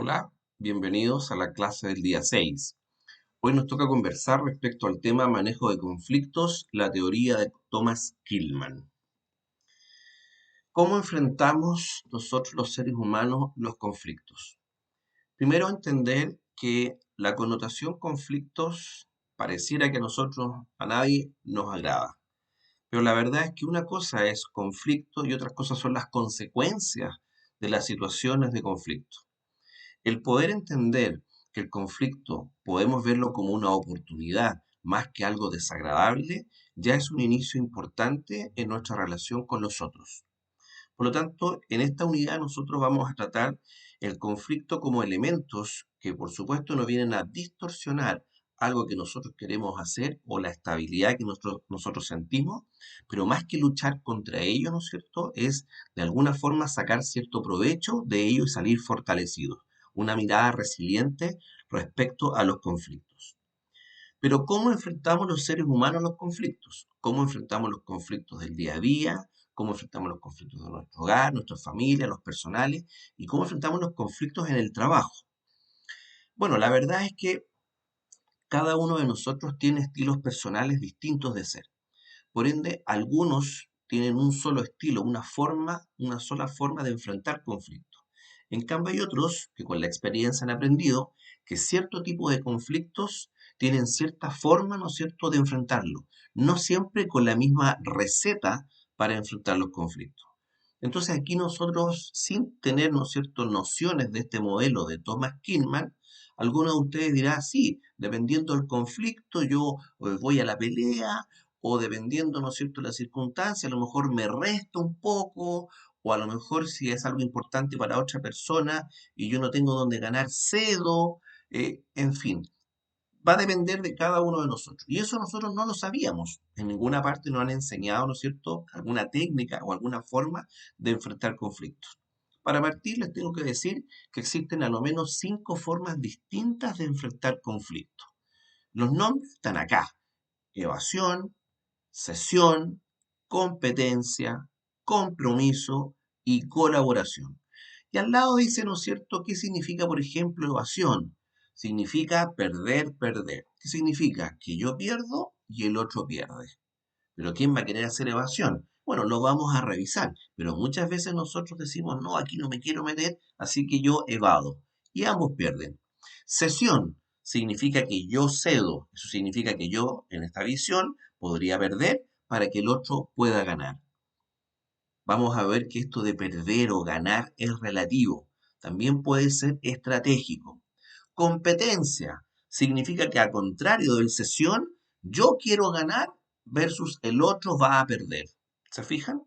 Hola, bienvenidos a la clase del día 6. Hoy nos toca conversar respecto al tema manejo de conflictos, la teoría de Thomas Kilmann. ¿Cómo enfrentamos nosotros los seres humanos los conflictos? Primero entender que la connotación conflictos pareciera que a nosotros, a nadie nos agrada. Pero la verdad es que una cosa es conflicto y otra cosa son las consecuencias de las situaciones de conflicto. El poder entender que el conflicto podemos verlo como una oportunidad más que algo desagradable, ya es un inicio importante en nuestra relación con los otros. Por lo tanto, en esta unidad nosotros vamos a tratar el conflicto como elementos que por supuesto no vienen a distorsionar algo que nosotros queremos hacer o la estabilidad que nosotros sentimos, pero más que luchar contra ello, ¿no es cierto? Es de alguna forma sacar cierto provecho de ello y salir fortalecidos. Una mirada resiliente respecto a los conflictos. Pero ¿cómo enfrentamos los seres humanos los conflictos? ¿Cómo enfrentamos los conflictos del día a día? ¿Cómo enfrentamos los conflictos de nuestro hogar, nuestra familia, los personales? ¿Y cómo enfrentamos los conflictos en el trabajo? Bueno, la verdad es que cada uno de nosotros tiene estilos personales distintos de ser. Por ende, algunos tienen un solo estilo, una sola forma de enfrentar conflictos. En cambio, hay otros que con la experiencia han aprendido que cierto tipo de conflictos tienen cierta forma, ¿no es cierto?, de enfrentarlo. No siempre con la misma receta para enfrentar los conflictos. Entonces aquí nosotros, sin tener, ¿no es cierto?, nociones de este modelo de Thomas Kinman, algunos de ustedes dirán, sí, dependiendo del conflicto, yo voy a la pelea, o dependiendo, ¿no es cierto?, la circunstancia, a lo mejor me resto un poco, o a lo mejor si es algo importante para otra persona y yo no tengo dónde ganar, cedo, en fin, va a depender de cada uno de nosotros. Y eso nosotros no lo sabíamos. En ninguna parte nos han enseñado, ¿no es cierto?, alguna técnica o alguna forma de enfrentar conflictos. Para partir, les tengo que decir que existen a lo menos 5 formas distintas de enfrentar conflictos. Los nombres están acá: evasión, cesión, competencia, compromiso y colaboración. Y al lado dice, ¿no es cierto?, qué significa, por ejemplo, evasión. Significa perder, perder. ¿Qué significa? Que yo pierdo y el otro pierde. Pero ¿quién va a querer hacer evasión? Bueno, lo vamos a revisar, pero muchas veces nosotros decimos, no, aquí no me quiero meter, así que yo evado. Y ambos pierden. Cesión significa que yo cedo. Eso significa que yo, en esta visión, podría perder para que el otro pueda ganar. Vamos a ver que esto de perder o ganar es relativo. También puede ser estratégico. Competencia significa que, al contrario del cesión, yo quiero ganar versus el otro va a perder. ¿Se fijan?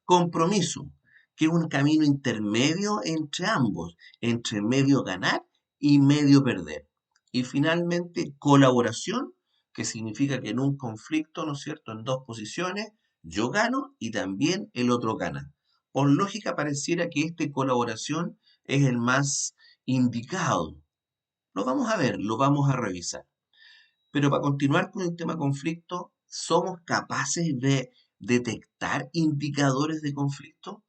Compromiso, que es un camino intermedio entre ambos, entre medio ganar y medio perder. Y finalmente, colaboración, que significa que en un conflicto, ¿no es cierto?, en dos posiciones, yo gano y también el otro gana. Por lógica, pareciera que esta colaboración es el más indicado. Lo vamos a ver, lo vamos a revisar. Pero para continuar con el tema conflicto, ¿somos capaces de detectar indicadores de conflicto?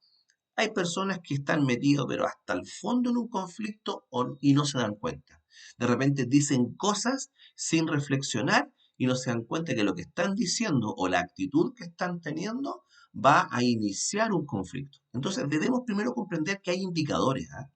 Hay personas que están metidas, pero hasta el fondo en un conflicto y no se dan cuenta. De repente dicen cosas sin reflexionar y no se dan cuenta que lo que están diciendo o la actitud que están teniendo va a iniciar un conflicto. Entonces debemos primero comprender que hay indicadores, ¿ah?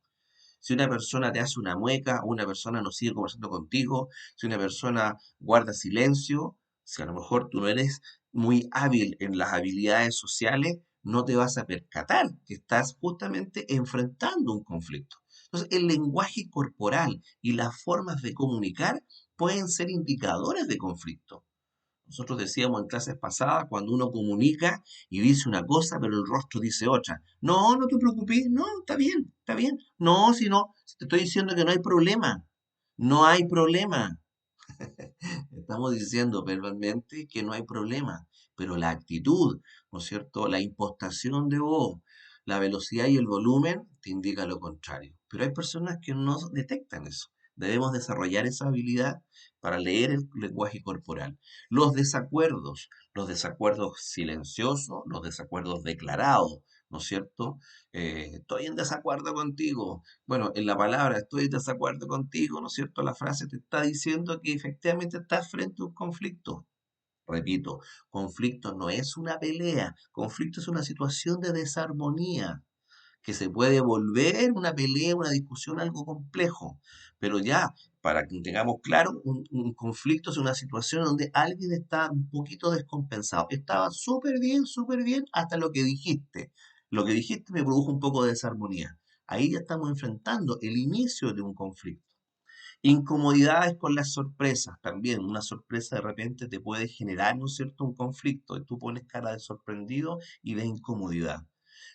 Si una persona te hace una mueca o una persona no sigue conversando contigo, si una persona guarda silencio, si a lo mejor tú no eres muy hábil en las habilidades sociales, no te vas a percatar que estás justamente enfrentando un conflicto. Entonces, el lenguaje corporal y las formas de comunicar pueden ser indicadores de conflicto. Nosotros decíamos en clases pasadas, cuando uno comunica y dice una cosa, pero el rostro dice otra. No, no te preocupes, no, está bien, está bien. No, si no, si te estoy diciendo que no hay problema. No hay problema. Estamos diciendo verbalmente que no hay problema, pero la actitud, ¿no es cierto? La impostación de voz, la velocidad y el volumen te indica lo contrario. Pero hay personas que no detectan eso. Debemos desarrollar esa habilidad para leer el lenguaje corporal. Los desacuerdos silenciosos, los desacuerdos declarados, ¿no es cierto? Estoy en desacuerdo contigo. Bueno, en la palabra estoy en desacuerdo contigo, ¿no es cierto? La frase te está diciendo que efectivamente estás frente a un conflicto. Repito, conflicto no es una pelea, conflicto es una situación de desarmonía que se puede volver una pelea, una discusión, algo complejo. Pero ya, para que tengamos claro, un conflicto es una situación donde alguien está un poquito descompensado. Estaba súper bien, hasta lo que dijiste. Lo que dijiste me produjo un poco de desarmonía. Ahí ya estamos enfrentando el inicio de un conflicto. Incomodidades con las sorpresas también. Una sorpresa de repente te puede generar, ¿no es cierto?, un conflicto. Y tú pones cara de sorprendido y de incomodidad.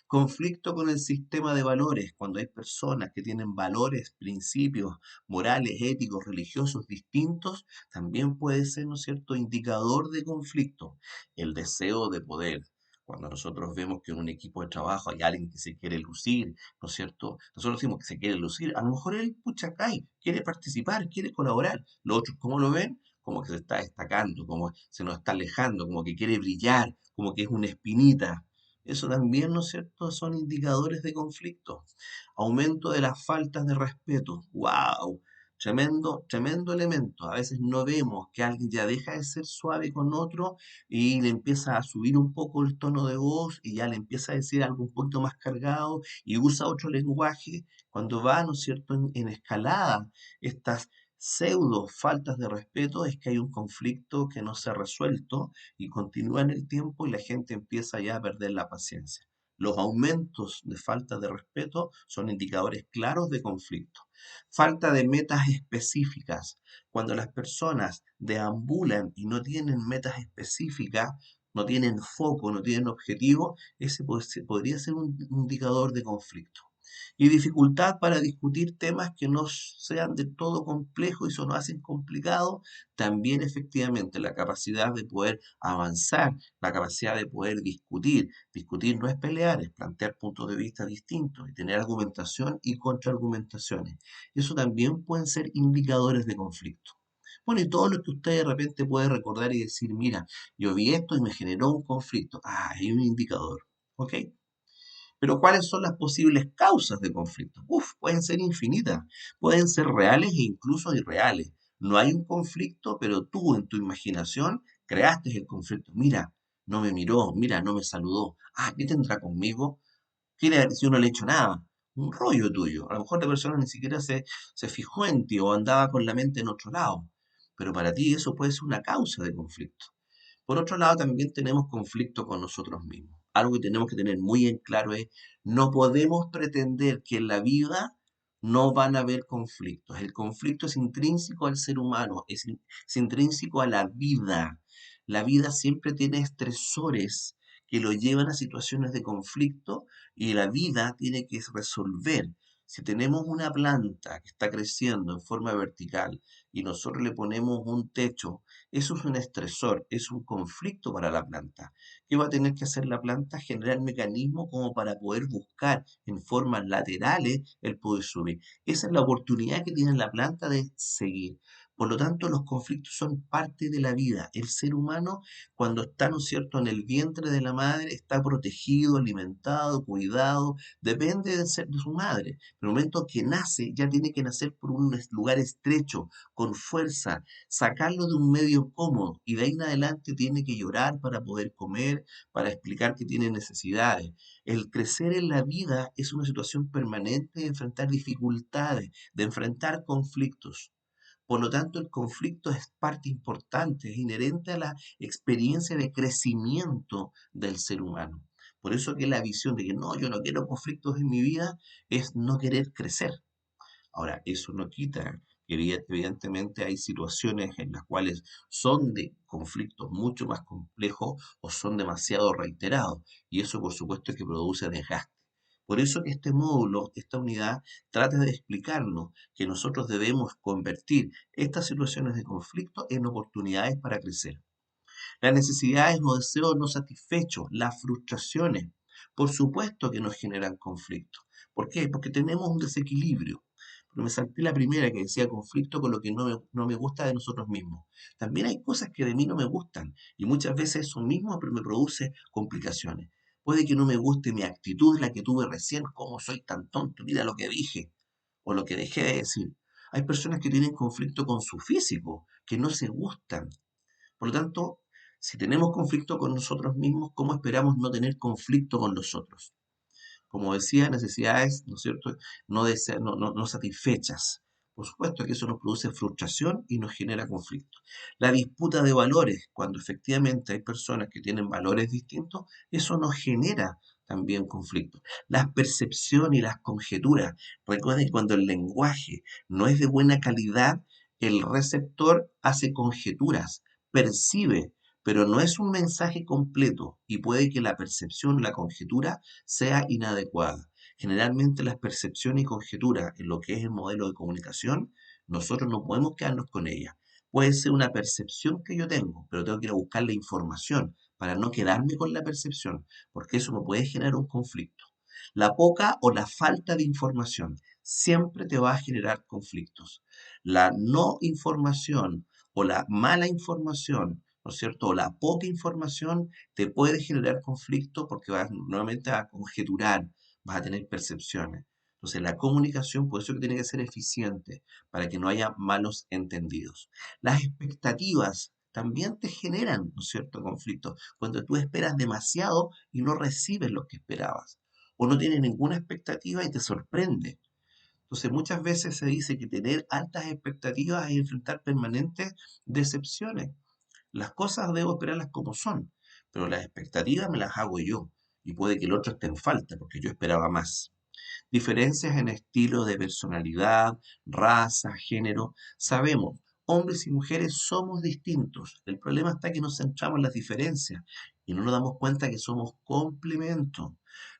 Conflicto con el sistema de valores, cuando hay personas que tienen valores, principios morales, éticos, religiosos distintos, también puede ser, ¿no es cierto?, indicador de conflicto. El deseo de poder. Cuando nosotros vemos que en un equipo de trabajo hay alguien que se quiere lucir, ¿no es cierto? Nosotros decimos que se quiere lucir, a lo mejor él, pucha, cae, quiere participar, quiere colaborar. Los otros, ¿cómo lo ven? Como que se está destacando, como se nos está alejando, como que quiere brillar, como que es una espinita. Eso también, ¿no es cierto?, son indicadores de conflicto. Aumento de las faltas de respeto. ¡Wow! Tremendo, tremendo elemento. A veces no vemos que alguien ya deja de ser suave con otro y le empieza a subir un poco el tono de voz y ya le empieza a decir algo un poquito más cargado y usa otro lenguaje. Cuando va, ¿no es cierto?, en escalada estas pseudo faltas de respeto, es que hay un conflicto que no se ha resuelto y continúa en el tiempo y la gente empieza ya a perder la paciencia. Los aumentos de falta de respeto son indicadores claros de conflicto. Falta de metas específicas. Cuando las personas deambulan y no tienen metas específicas, no tienen foco, no tienen objetivo, ese podría ser un indicador de conflicto. Y dificultad para discutir temas que no sean de todo complejos y eso nos hacen complicado, también efectivamente la capacidad de poder avanzar, la capacidad de poder discutir. Discutir no es pelear, es plantear puntos de vista distintos y tener argumentación y contraargumentaciones. Eso también pueden ser indicadores de conflicto. Bueno, y todo lo que usted de repente puede recordar y decir, mira, yo vi esto y me generó un conflicto. Ah, hay un indicador. ¿Ok? Pero ¿cuáles son las posibles causas de conflicto? Uf, pueden ser infinitas, pueden ser reales e incluso irreales. No hay un conflicto, pero tú en tu imaginación creaste el conflicto. Mira, no me miró, mira, no me saludó. Ah, ¿qué tendrá conmigo? Quiere decir, si yo no le he hecho nada. Un rollo tuyo. A lo mejor la persona ni siquiera se fijó en ti o andaba con la mente en otro lado. Pero para ti eso puede ser una causa de conflicto. Por otro lado, también tenemos conflicto con nosotros mismos. Algo que tenemos que tener muy en claro es, no podemos pretender que en la vida no van a haber conflictos. El conflicto es intrínseco al ser humano, es intrínseco a la vida. La vida siempre tiene estresores que lo llevan a situaciones de conflicto y la vida tiene que resolver. Si tenemos una planta que está creciendo en forma vertical y nosotros le ponemos un techo, eso es un estresor, es un conflicto para la planta. ¿Qué va a tener que hacer la planta? Generar mecanismos como para poder buscar en formas laterales el poder subir. Esa es la oportunidad que tiene la planta de seguir. Por lo tanto, los conflictos son parte de la vida. El ser humano, cuando está, ¿no es cierto?, en el vientre de la madre, está protegido, alimentado, cuidado, depende de su madre. Pero el momento que nace, ya tiene que nacer por un lugar estrecho, con fuerza, sacarlo de un medio cómodo y de ahí en adelante tiene que llorar para poder comer, para explicar que tiene necesidades. El crecer en la vida es una situación permanente de enfrentar dificultades, de enfrentar conflictos. Por lo tanto, el conflicto es parte importante, es inherente a la experiencia de crecimiento del ser humano. Por eso que la visión de que no, yo no quiero conflictos en mi vida es no querer crecer. Ahora, eso no quita que evidentemente hay situaciones en las cuales son de conflictos mucho más complejos o son demasiado reiterados. Y eso, por supuesto, que produce desgaste. Por eso que este módulo, esta unidad, trata de explicarnos que nosotros debemos convertir estas situaciones de conflicto en oportunidades para crecer. Las necesidades o deseos no satisfechos, las frustraciones, por supuesto que nos generan conflictos. ¿Por qué? Porque tenemos un desequilibrio. Pero me salté la primera que decía conflicto con lo que no me gusta de nosotros mismos. También hay cosas que de mí no me gustan y muchas veces eso mismo me produce complicaciones. Puede que no me guste mi actitud, la que tuve recién, cómo soy tan tonto, mira lo que dije o lo que dejé de decir. Hay personas que tienen conflicto con su físico, que no se gustan. Por lo tanto, si tenemos conflicto con nosotros mismos, ¿cómo esperamos no tener conflicto con los otros? Como decía, necesidades, ¿no es cierto?, no satisfechas. Por supuesto que eso nos produce frustración y nos genera conflicto. La disputa de valores, cuando efectivamente hay personas que tienen valores distintos, eso nos genera también conflicto. Las percepciones y las conjeturas. Recuerden que cuando el lenguaje no es de buena calidad, el receptor hace conjeturas, percibe, pero no es un mensaje completo y puede que la percepción, la conjetura, sea inadecuada. Generalmente las percepciones y conjeturas en lo que es el modelo de comunicación, nosotros no podemos quedarnos con ellas. Puede ser una percepción que yo tengo, pero tengo que ir a buscar la información para no quedarme con la percepción, porque eso me puede generar un conflicto. La poca o la falta de información siempre te va a generar conflictos. La no información o la mala información, ¿no es cierto? O la poca información te puede generar conflicto porque vas nuevamente a conjeturar, vas a tener percepciones. Entonces, la comunicación, por eso que tiene que ser eficiente, para que no haya malos entendidos. Las expectativas también te generan, ¿no es cierto?, conflicto. Cuando tú esperas demasiado y no recibes lo que esperabas, o no tienes ninguna expectativa y te sorprende. Entonces, muchas veces se dice que tener altas expectativas es enfrentar permanentes decepciones. Las cosas debo esperarlas como son, pero las expectativas me las hago yo y puede que el otro esté en falta porque yo esperaba más. Diferencias en estilo de personalidad, raza, género. Sabemos, hombres y mujeres somos distintos. El problema está que nos centramos en las diferencias y no nos damos cuenta que somos complementos.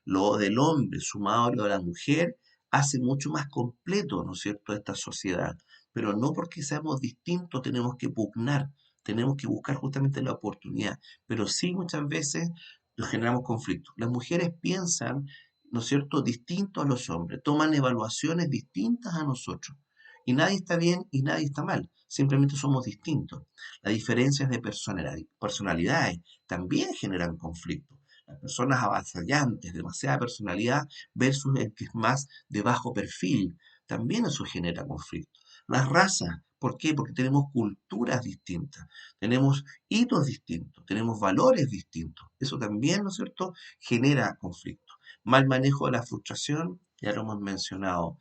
Lo del hombre sumado a lo de la mujer hace mucho más completo, ¿no es cierto?, esta sociedad. Pero no porque seamos distintos tenemos que pugnar, tenemos que buscar justamente la oportunidad. Pero sí muchas veces nos generamos conflictos. Las mujeres piensan, ¿no es cierto?, distinto a los hombres, toman evaluaciones distintas a nosotros. Y nadie está bien y nadie está mal, simplemente somos distintos. Las diferencias de personalidades también generan conflictos. Las personas avasallantes, demasiada personalidad versus el que es más de bajo perfil, también eso genera conflicto. Las razas, ¿por qué? Porque tenemos culturas distintas, tenemos hitos distintos, tenemos valores distintos. Eso también, ¿no es cierto?, genera conflicto. Mal manejo de la frustración, ya lo hemos mencionado.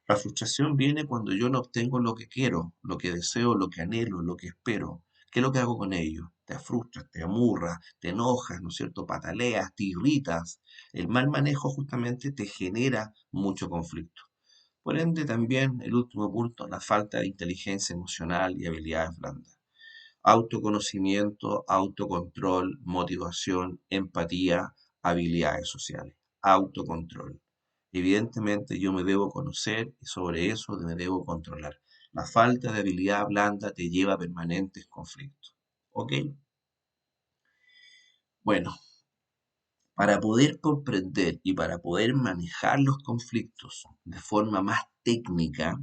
La frustración viene cuando yo no obtengo lo que quiero, lo que deseo, lo que anhelo, lo que espero. ¿Qué es lo que hago con ello? Te frustras, te amurras, te enojas, ¿no es cierto? Pataleas, te irritas. El mal manejo justamente te genera mucho conflicto. Por ende, también el último punto, la falta de inteligencia emocional y habilidades blandas. Autoconocimiento, autocontrol, motivación, empatía, habilidades sociales. Autocontrol. Evidentemente yo me debo conocer y sobre eso me debo controlar. La falta de habilidad blanda te lleva a permanentes conflictos. ¿Ok? Bueno, para poder comprender y para poder manejar los conflictos de forma más técnica,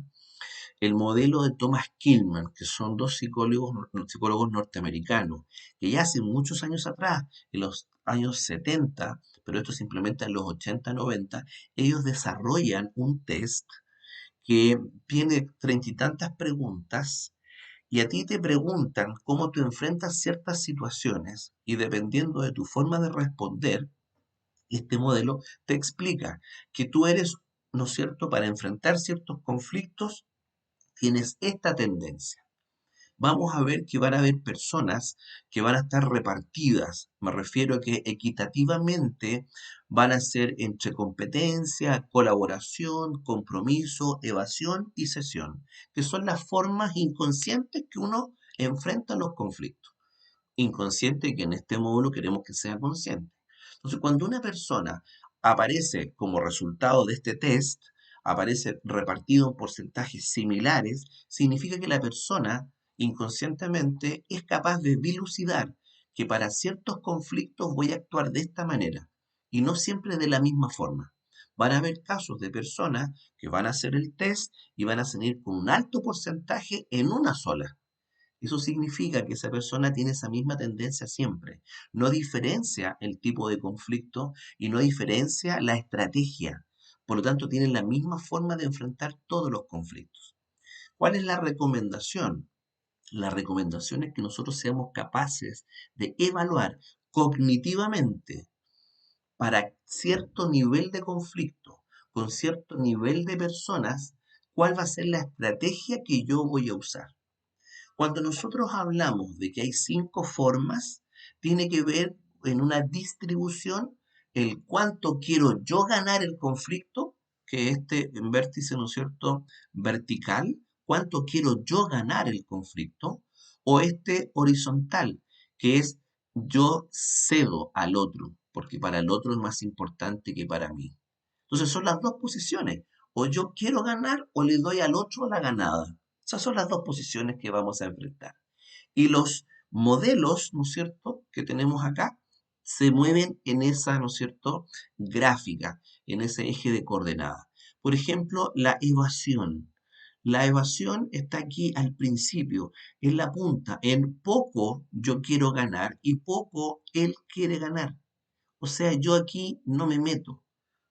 el modelo de Thomas Kilmann, que son dos psicólogos norteamericanos, que ya hace muchos años atrás, en los años 70, pero esto se implementa en los 80, 90, ellos desarrollan un test que tiene treinta y tantas preguntas y a ti te preguntan cómo tú enfrentas ciertas situaciones y dependiendo de tu forma de responder, este modelo te explica que tú eres, ¿no es cierto?, para enfrentar ciertos conflictos tienes esta tendencia. Vamos a ver que van a haber personas que van a estar repartidas. Me refiero a que equitativamente van a ser entre competencia, colaboración, compromiso, evasión y cesión, que son las formas inconscientes que uno enfrenta los conflictos. Inconsciente que en este módulo queremos que sea consciente. Entonces, cuando una persona aparece como resultado de este test, aparece repartido en porcentajes similares, significa que la persona inconscientemente es capaz de dilucidar que para ciertos conflictos voy a actuar de esta manera y no siempre de la misma forma. Van a haber casos de personas que van a hacer el test y van a salir con un alto porcentaje en una sola. Eso significa que esa persona tiene esa misma tendencia siempre. No diferencia el tipo de conflicto y no diferencia la estrategia. Por lo tanto, tienen la misma forma de enfrentar todos los conflictos. ¿Cuál es la recomendación? La recomendación es que nosotros seamos capaces de evaluar cognitivamente para cierto nivel de conflicto, con cierto nivel de personas, cuál va a ser la estrategia que yo voy a usar. Cuando nosotros hablamos de que hay 5 formas, tiene que ver en una distribución el cuánto quiero yo ganar el conflicto, que en vértice, ¿no es cierto?, vertical, cuánto quiero yo ganar el conflicto, o este horizontal, que es yo cedo al otro, porque para el otro es más importante que para mí. Entonces son las dos posiciones, o yo quiero ganar o le doy al otro la ganada. Esas son las dos posiciones que vamos a enfrentar. Y los modelos, ¿no es cierto?, que tenemos acá, se mueven en esa, ¿no es cierto?, gráfica, en ese eje de coordenadas. Por ejemplo, la evasión. La evasión está aquí al principio, en la punta. En poco yo quiero ganar y poco él quiere ganar. O sea, yo aquí no me meto,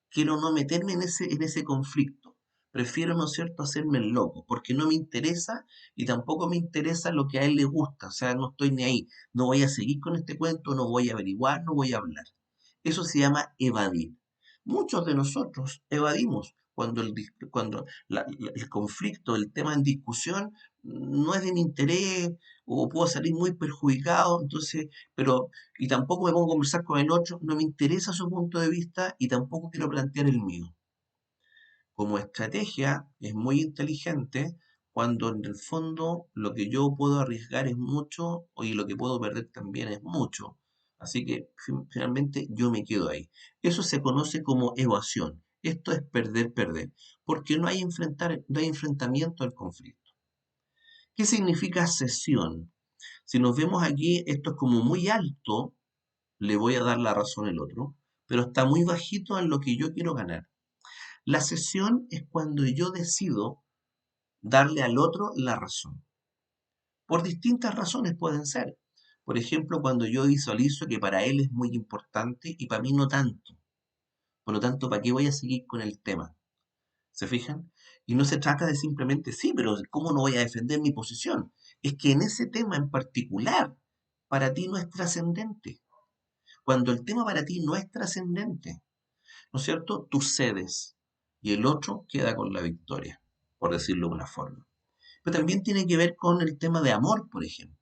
quiero no meterme en ese conflicto. Prefiero, ¿no es cierto?, hacerme el loco, porque no me interesa y tampoco me interesa lo que a él le gusta. O sea, no estoy ni ahí. No voy a seguir con este cuento, no voy a averiguar, no voy a hablar. Eso se llama evadir. Muchos de nosotros evadimos cuando el conflicto, el tema en discusión, no es de mi interés o puedo salir muy perjudicado, entonces, y tampoco me pongo a conversar con el otro, no me interesa su punto de vista y tampoco quiero plantear el mío. Como estrategia es muy inteligente cuando en el fondo lo que yo puedo arriesgar es mucho y lo que puedo perder también es mucho. Así que finalmente yo me quedo ahí. Eso se conoce como evasión. Esto es perder, perder, porque no hay enfrentamiento al conflicto. ¿Qué significa cesión? Si nos vemos aquí, esto es como muy alto, le voy a dar la razón al otro, pero está muy bajito en lo que yo quiero ganar. La cesión es cuando yo decido darle al otro la razón. Por distintas razones pueden ser. Por ejemplo, cuando yo visualizo que para él es muy importante y para mí no tanto. Por lo tanto, ¿para qué voy a seguir con el tema? ¿Se fijan? Y no se trata de simplemente, sí, pero ¿cómo no voy a defender mi posición? Es que en ese tema en particular, para ti no es trascendente. Cuando el tema para ti no es trascendente, ¿no es cierto? Tú cedes y el otro queda con la victoria, por decirlo de una forma. Pero también tiene que ver con el tema de amor, por ejemplo.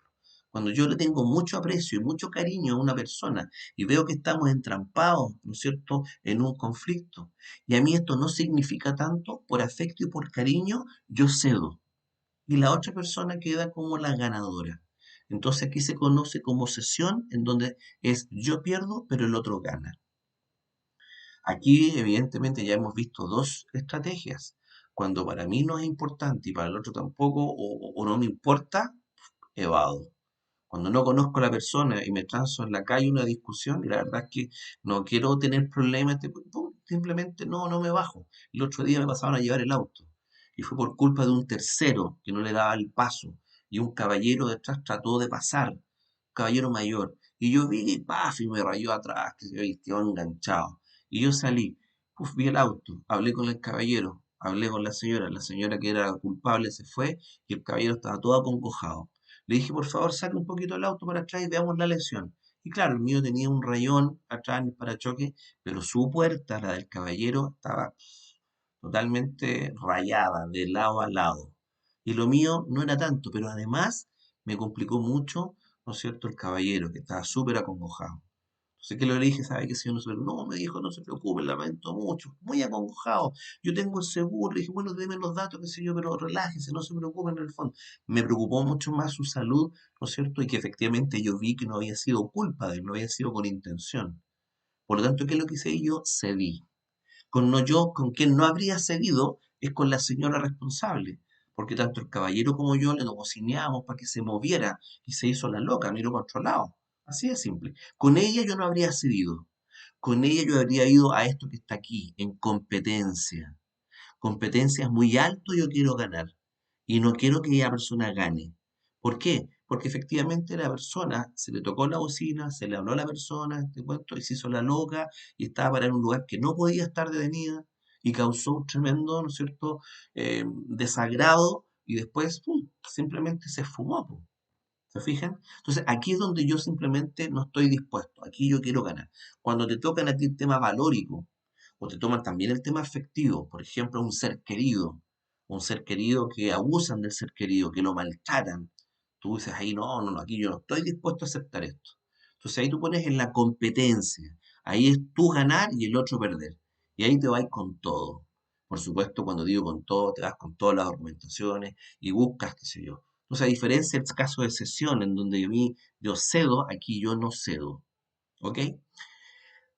Cuando yo le tengo mucho aprecio y mucho cariño a una persona y veo que estamos entrampados, ¿no es cierto?, en un conflicto, y a mí esto no significa tanto, por afecto y por cariño, yo cedo. Y la otra persona queda como la ganadora. Entonces aquí se conoce como cesión, en donde es yo pierdo, pero el otro gana. Aquí, evidentemente, ya hemos visto dos estrategias. Cuando para mí no es importante y para el otro tampoco, o no me importa, evado. Cuando no conozco a la persona y me transo en la calle una discusión, y la verdad es que no quiero tener problemas, simplemente no me bajo. El otro día me pasaban a llevar el auto y fue por culpa de un tercero que no le daba el paso y un caballero detrás trató de pasar, un caballero mayor, y yo vi y paf, y me rayó atrás, que se quedó enganchado. Y yo salí, vi el auto, hablé con el caballero, hablé con la señora que era culpable se fue y el caballero estaba todo acongojado. Le dije, por favor, saque un poquito el auto para atrás y veamos la lesión. Y claro, el mío tenía un rayón atrás en el parachoque, pero su puerta, la del caballero, estaba totalmente rayada de lado a lado. Y lo mío no era tanto, pero además me complicó mucho, ¿no es cierto?, el caballero, que estaba súper acongojado. Entonces que le dije, ¿sabe qué, señor? No, no, me dijo, no se preocupe, lamento mucho, muy acongojado. Yo tengo el seguro, le dije, bueno, deme los datos, qué sé yo, pero relájese, no se preocupe en el fondo. Me preocupó mucho más su salud, ¿no es cierto? Y que efectivamente yo vi que no había sido culpa de él, no había sido con intención. Por lo tanto, ¿qué es lo que hice yo? Cedí. Con quien no habría cedido es con la señora responsable, porque tanto el caballero como yo le negociamos para que se moviera y se hizo la loca, miró para otro lado. Así de simple. Con ella yo no habría cedido. Con ella yo habría ido a esto que está aquí, en competencia. Competencia es muy alto, yo quiero ganar. Y no quiero que ella persona gane. ¿Por qué? Porque efectivamente la persona se le tocó la bocina, se le habló a la persona, te cuento, y se hizo la loca y estaba para en un lugar que no podía estar detenida y causó un tremendo, ¿no es cierto?, desagrado y después, ¡pum!, simplemente se fumó, po. ¿Se fijan? Entonces, aquí es donde yo simplemente no estoy dispuesto. Aquí yo quiero ganar. Cuando te tocan a ti el tema valórico, o te toman también el tema afectivo, por ejemplo, un ser querido que abusan del ser querido, que lo maltratan, tú dices ahí, no, no, no, aquí yo no estoy dispuesto a aceptar esto. Entonces ahí tú pones en la competencia. Ahí es tú ganar y el otro perder. Y ahí te vas con todo. Por supuesto, cuando digo con todo, te vas con todas las argumentaciones y buscas, qué sé yo. Entonces, a diferencia del caso de sesión, en donde yo cedo, aquí yo no cedo. ¿Ok?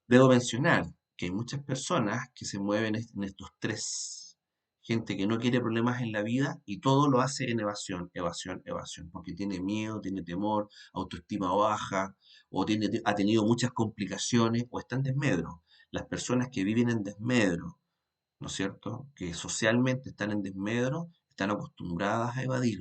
Debo mencionar que hay muchas personas que se mueven en estos tres. Gente que no quiere problemas en la vida y todo lo hace en evasión, evasión, evasión, porque tiene miedo, tiene temor, autoestima baja, o ha tenido muchas complicaciones, o está en desmedro. Las personas que viven en desmedro, ¿no es cierto? Que socialmente están en desmedro, están acostumbradas a evadir.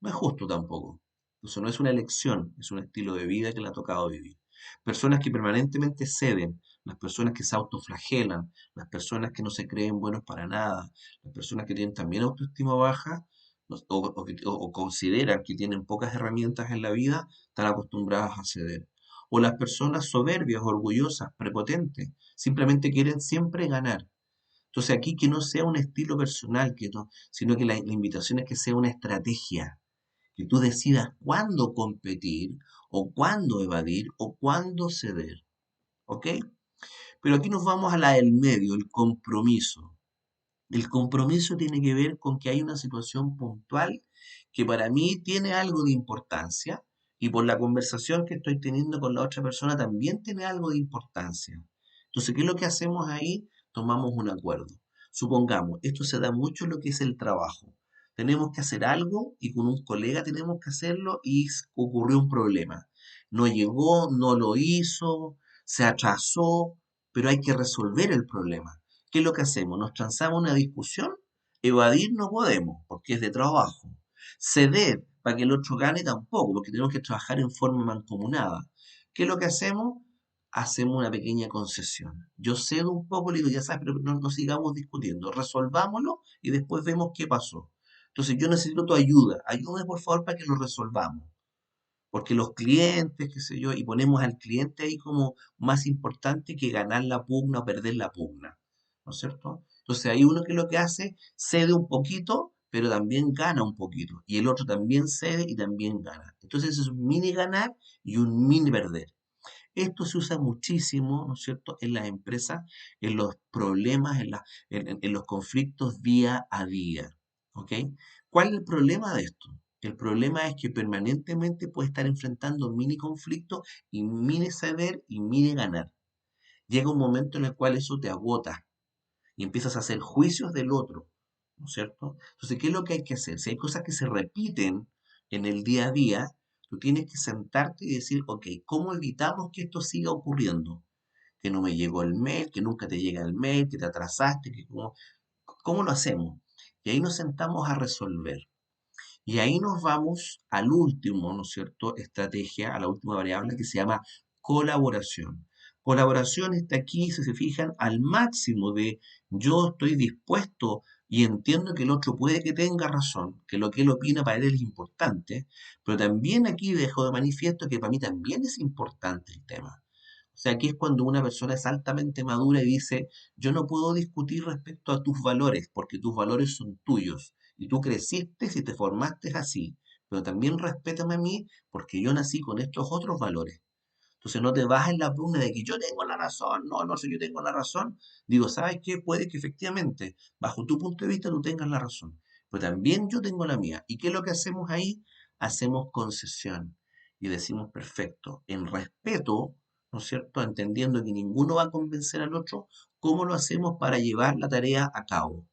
No es justo tampoco. Eso no es una elección, es un estilo de vida que le ha tocado vivir. Personas que permanentemente ceden, las personas que se autoflagelan, las personas que no se creen buenos para nada, las personas que tienen también autoestima baja o consideran que tienen pocas herramientas en la vida, están acostumbradas a ceder. O las personas soberbias, orgullosas, prepotentes, simplemente quieren siempre ganar. Entonces aquí que no sea un estilo personal, sino que la invitación es que sea una estrategia, que tú decidas cuándo competir o cuándo evadir o cuándo ceder, ¿ok? Pero aquí nos vamos a la del medio, el compromiso. El compromiso tiene que ver con que hay una situación puntual que para mí tiene algo de importancia y por la conversación que estoy teniendo con la otra persona también tiene algo de importancia. Entonces, ¿qué es lo que hacemos ahí? Tomamos un acuerdo. Supongamos, esto se da mucho en lo que es el trabajo. Tenemos que hacer algo y con un colega tenemos que hacerlo y ocurrió un problema. No llegó, no lo hizo, se atrasó, pero hay que resolver el problema. ¿Qué es lo que hacemos? ¿Nos transamos una discusión? Evadir no podemos, porque es de trabajo. Ceder para que el otro gane tampoco, porque tenemos que trabajar en forma mancomunada. ¿Qué es lo que hacemos? Hacemos una pequeña concesión. Yo cedo un poco, le digo, ya sabes, pero no sigamos discutiendo, resolvámoslo y después vemos qué pasó. Entonces yo necesito tu ayuda, ayúdame por favor para que lo resolvamos. Porque los clientes, qué sé yo, y ponemos al cliente ahí como más importante que ganar la pugna o perder la pugna, ¿no es cierto? Entonces hay uno que lo que hace, cede un poquito, pero también gana un poquito, y el otro también cede y también gana. Entonces es un mini ganar y un mini perder. Esto se usa muchísimo, ¿no es cierto?, en las empresas, en los problemas, en los conflictos día a día, ¿ok? ¿Cuál es el problema de esto? El problema es que permanentemente puedes estar enfrentando mini conflictos y mini ceder y mini ganar. Llega un momento en el cual eso te agota y empiezas a hacer juicios del otro, ¿no es cierto? Entonces, ¿qué es lo que hay que hacer? Si hay cosas que se repiten en el día a día, tú tienes que sentarte y decir, ok, ¿cómo evitamos que esto siga ocurriendo? Que no me llegó el mail, que nunca te llega el mail, que te atrasaste, ¿cómo lo hacemos? Y ahí nos sentamos a resolver. Y ahí nos vamos al último, ¿no es cierto?, estrategia, a la última variable que se llama colaboración. Colaboración está aquí, si se fijan, al máximo de yo estoy dispuesto y entiendo que el otro puede que tenga razón, que lo que él opina para él es importante, pero también aquí dejo de manifiesto que para mí también es importante el tema. O sea, aquí es cuando una persona es altamente madura y dice, yo no puedo discutir respecto a tus valores, porque tus valores son tuyos y tú creciste y te formaste así, pero también respétame a mí porque yo nací con estos otros valores. Entonces no te vas en la pugna de que yo tengo la razón, no, no sé, yo tengo la razón. Digo, ¿sabes qué? Puede que efectivamente, bajo tu punto de vista, tú tengas la razón, pero también yo tengo la mía. ¿Y qué es lo que hacemos ahí? Hacemos concesión y decimos, perfecto, en respeto, ¿no es cierto? Entendiendo que ninguno va a convencer al otro, ¿cómo lo hacemos para llevar la tarea a cabo?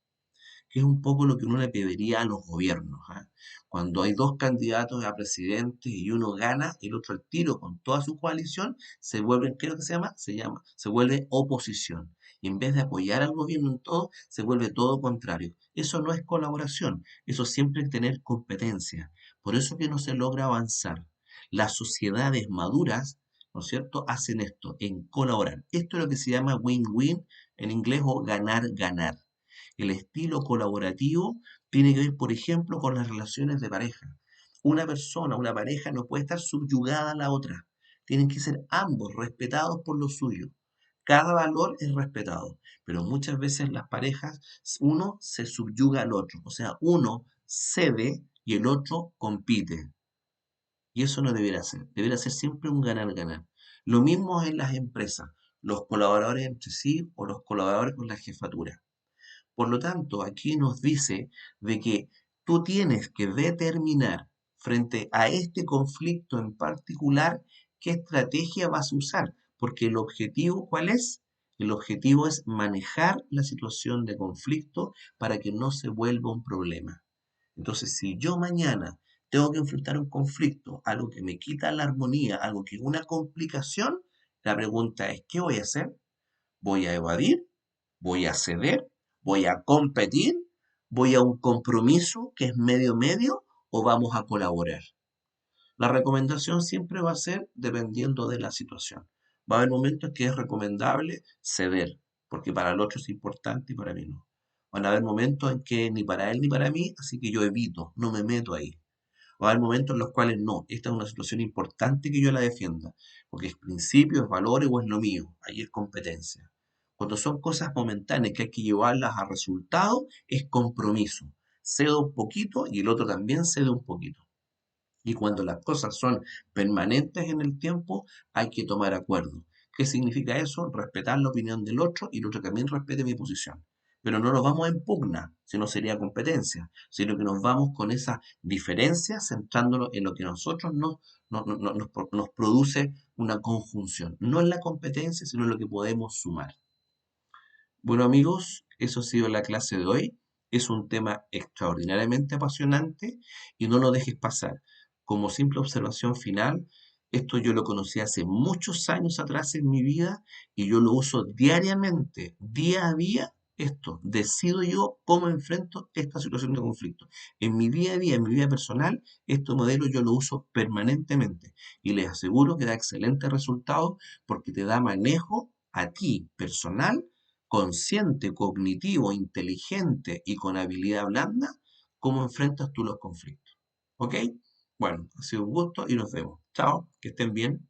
Que es un poco lo que uno le pediría a los gobiernos, ¿ah? Cuando hay dos candidatos a presidente y uno gana, el otro al tiro con toda su coalición, se vuelve, ¿qué es lo que se llama? Se vuelve oposición. Y en vez de apoyar al gobierno en todo, se vuelve todo contrario. Eso no es colaboración, eso siempre es tener competencia, Por eso que no se logra avanzar. Las sociedades maduras, ¿no es cierto?, hacen esto, en colaborar. Esto es lo que se llama win-win en inglés o ganar-ganar. El estilo colaborativo tiene que ver, por ejemplo, con las relaciones de pareja. Una persona, una pareja no puede estar subyugada a la otra. Tienen que ser ambos respetados por lo suyo. Cada valor es respetado, pero muchas veces las parejas, uno se subyuga al otro, o sea, uno cede y el otro compite. Y eso no debería ser siempre un ganar-ganar. Lo mismo en las empresas, los colaboradores entre sí o los colaboradores con la jefatura. Por lo tanto, aquí nos dice de que tú tienes que determinar frente a este conflicto en particular qué estrategia vas a usar, porque el objetivo, ¿cuál es? El objetivo es manejar la situación de conflicto para que no se vuelva un problema. Entonces, si yo mañana tengo que enfrentar un conflicto, algo que me quita la armonía, algo que es una complicación, la pregunta es, ¿qué voy a hacer? ¿Voy a evadir? ¿Voy a ceder? ¿Voy a competir? ¿Voy a un compromiso que es medio medio? ¿O vamos a colaborar? La recomendación siempre va a ser dependiendo de la situación. Va a haber momentos que es recomendable ceder, porque para el otro es importante y para mí no. Van a haber momentos en que ni para él ni para mí, así que yo evito, no me meto ahí. Va a haber momentos en los cuales no, esta es una situación importante que yo la defienda, porque es principio, es valores o es lo mío, ahí es competencia. Cuando son cosas momentáneas que hay que llevarlas a resultados, es compromiso. Cedo un poquito y el otro también cede un poquito. Y cuando las cosas son permanentes en el tiempo, hay que tomar acuerdos. ¿Qué significa eso? Respetar la opinión del otro y el otro también respete mi posición. Pero no nos vamos en pugna, si no sería competencia, sino que nos vamos con esa diferencia centrándonos en lo que a nosotros nos produce una conjunción. No en la competencia, sino en lo que podemos sumar. Bueno amigos, eso ha sido la clase de hoy. Es un tema extraordinariamente apasionante y no lo dejes pasar. Como simple observación final, esto yo lo conocí hace muchos años atrás en mi vida y yo lo uso diariamente, día a día. Esto, decido yo cómo enfrento esta situación de conflicto. En mi día a día, en mi vida personal, este modelo yo lo uso permanentemente y les aseguro que da excelentes resultados porque te da manejo a ti personal consciente, cognitivo, inteligente y con habilidad blanda, ¿cómo enfrentas tú los conflictos? ¿Ok? Bueno, ha sido un gusto y nos vemos. Chao, que estén bien.